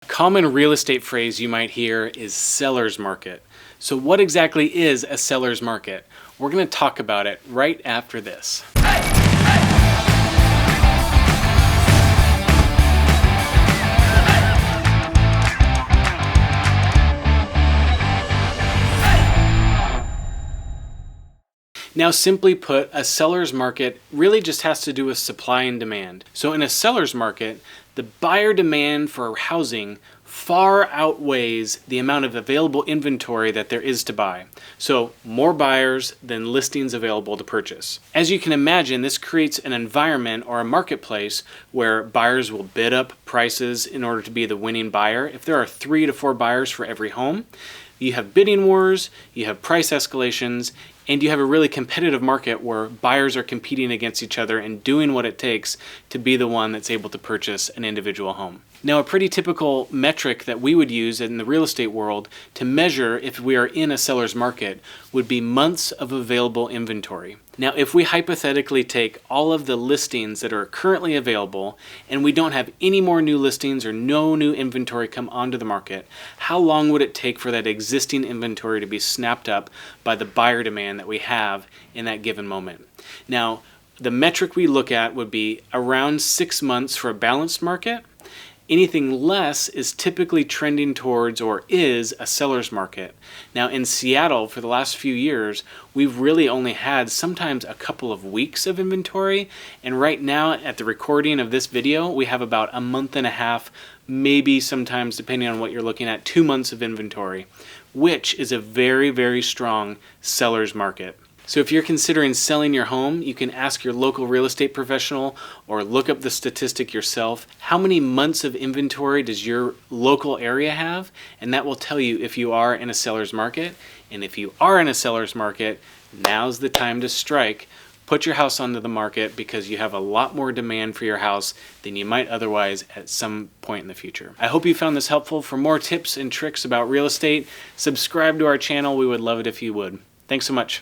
A common real estate phrase you might hear is seller's market. So what exactly is a seller's market? We're going to talk about it right after this. Now, simply put, a seller's market really just has to do with supply and demand. So in a seller's market, the buyer demand for housing far outweighs the amount of available inventory that there is to buy. So more buyers than listings available to purchase. As you can imagine, this creates an environment or a marketplace where buyers will bid up prices in order to be the winning buyer. If there are 3 to 4 buyers for every home, you have bidding wars, you have price escalations, and you have a really competitive market where buyers are competing against each other and doing what it takes to be the one that's able to purchase an individual home. Now, a pretty typical metric that we would use in the real estate world to measure if we are in a seller's market would be months of available inventory. Now, if we hypothetically take all of the listings that are currently available and we don't have any more new listings or no new inventory come onto the market, how long would it take for that existing inventory to be snapped up by the buyer demand that we have in that given moment? Now, the metric we look at would be around 6 months for a balanced market. Anything less is typically trending towards or is a seller's market. Now in Seattle for the last few years, we've really only had sometimes a couple of weeks of inventory. And right now at the recording of this video, we have about a month and a half, maybe sometimes depending on what you're looking at, 2 months of inventory, which is a very, very strong seller's market. So if you're considering selling your home, you can ask your local real estate professional or look up the statistic yourself. How many months of inventory does your local area have? And that will tell you if you are in a seller's market. And if you are in a seller's market, now's the time to strike. Put your house onto the market because you have a lot more demand for your house than you might otherwise at some point in the future. I hope you found this helpful. For more tips and tricks about real estate, subscribe to our channel. We would love it if you would. Thanks so much.